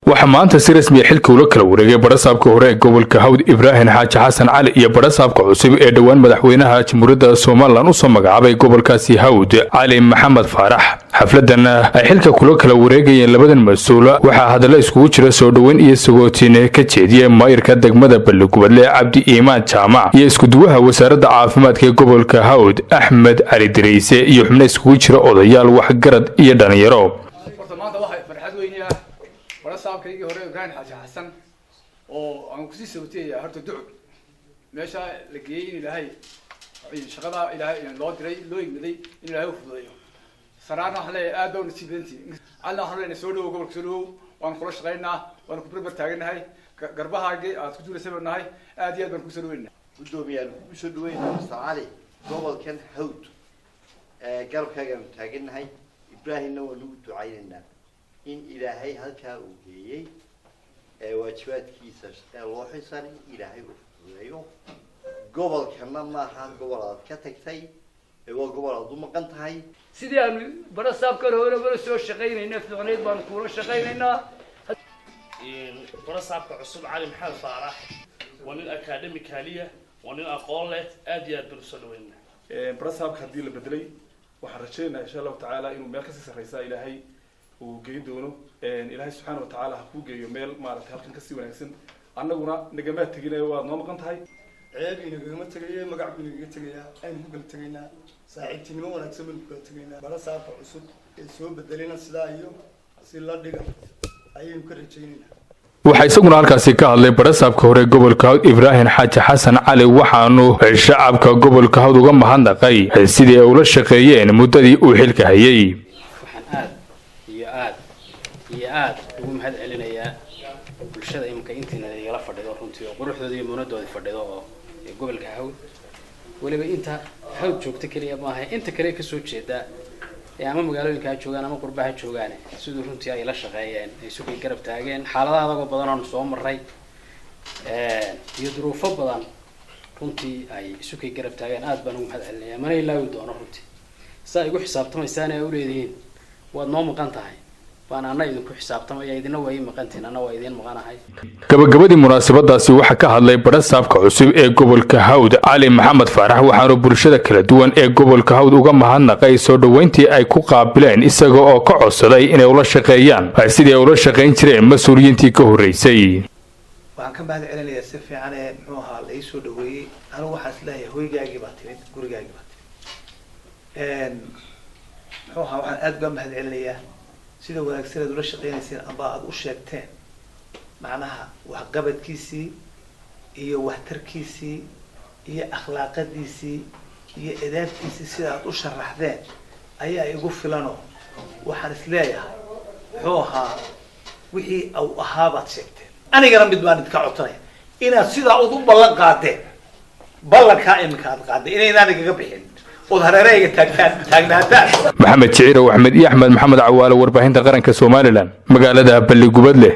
waxaa maanta si rasmi ah xilka ula kala wareegay barasaabka hore ee gobolka Hawd Ibrahim Xaaji Xasan Cali iyo barasaabka cusub ee dhawaan madaxweynaha Jamhuuriyadda Soomaaliland u soo magacaabay gobolkaasi Hawd Cali Maxamed Faarax. xafladan ay xilka kula kala wareegayeen labadan mas'uul waxaa hadallo iskugu jira soo dhaweyn iyo sagootin ka jeediyay maayirka degmada Balligubadle Cabdi Iimaan Jaamac iyo isku duwaha wasaaradda caafimaadka ee gobolka Hawd Axmed Cali Diriise iyo xubno iskugu jira odayaal waxgarad iyo dhalinyaro. barasaabkaygii hore Ibrahim Xaaji Xasan oo aan ku sii sawtay horta duco meesha la geeyay in Ilaahay shaqada Ilaahay loo diray loo yimaaday in Ilaahay u fududeeyo saraana waxa leeyahay aad baan nasiibintii alla waxa leeyahay soo dhawo gobolka soo dhawo waan kula shaqeynaa waan ku barbar taaganahay garbahaagii aad ku duulaysaanahay aad iyo aad baan ku soo dhaweynaa gudoomiyaal ku soo dhaweynaa Cali gobolkan Hawd garabkaaga taaganahay Ibrahimna waa lagu ducaynaynaa in Ilaahay halka uu geeyay waajibaadkiisa loo xisaabay Ilaahay u fududeeyo gobolkana ma aha gobolaad ka tagtay waa gobolaad u maqan tahay sidii aan barasaabka hore soo shaqeynayna ficneed baan kula shaqeynaynaa barasaabka cusub Cali Maxamed Faarax waa nin akademikaaliya waa nin aqoon leh aad iyo aad baan u soo dhaweynaa barasaabka hadii la bedelay waxaan rajaynayaa insha Allah taala inuu meel ka sii sareysa Ilaahay وجيدونه إلهي سبحانه وتعالى حقوقي يوميل ما رح تهلكن كسي ونحسن أنا قلنا نجمات تجينا ونوم قنت هاي عيب نجمات تجينا مقعد نجمات تجينا أي مقبل تجينا ساعتين ما ونكسب مقبل تجينا برا صعب عصود السوق بدلنا سلايو سلا دقة أي ممكن تجينا waxay isaguna halkaasi ka hadlay barasaabka hore gobolka Hawd Ibrahim Xaaji Xasan Cali waxaanu shacabka gobolka Hawd uga mahadnaqay sidii ay ula shaqeeyeen muddadii uu xilka hayay. aad ugu mahad celinaya bulshada imka intiina igala fadhido runtii oo quruxdooda iyo muunadooda fadhido oo gobolka Hawd waliba inta Hawd joogta kaliya ma aha inta kale ka soo jeeda ama magaalooyinka joogaan ama qurbaha joogaan sidoo runtii ay la shaqeeyeen ay suuqi garab taageen xaaladaha adag badan oo soo maray iyo duruufo badan runtii ay suuqi garab taageen aad baan ugu mahad celinaya mana ilaawi doono runtii saa igu xisaabtamaysan ay u leeyihiin waad noo maqan tahay gabagabadii munaasabadaasi waxaa ka hadlay barasaabka cusub ee gobolka Hawd Cali Maxamed Faarax waxaanu bulshada kala duwan ee gobolka Hawd uga mahadnaqay soo dhaweyntii ay ku qaabileen isaga oo ka codsaday inay ula shaqeeyaan sidii ay ula shaqeyn jireen mas'uuliyiintii ka horeysay. waxaan ka mahad celinayaa si fiican ee muxuu ahaa la soo dhaweeyay anigu waxaan isleeyahay hoygaagii baa timid gurigaagii baa timid muxuu ahaa waxaan aad uga mahad celinayaa sida wanaagsan ula shaqeynayeen aba aad u sheegteen macnaha wax qabadkiisii iyo waxtarkiisii iyo akhlaaqadiisii iyo edaabtiisii sida aad u sharaxdeen ayaa igu filano waxaan isleeyahay wuxuu ahaa wixii uu ahaa baad sheegteen anigana mid baan idinka codsanaya inaad sidaa u ballan qaadeen ballankaa imika aad qaadeen inaynaan igaga bixin محمد شعير وأحمد محمد عوال ورباهين قرن كسوماليلاند مقالة Balligubadle.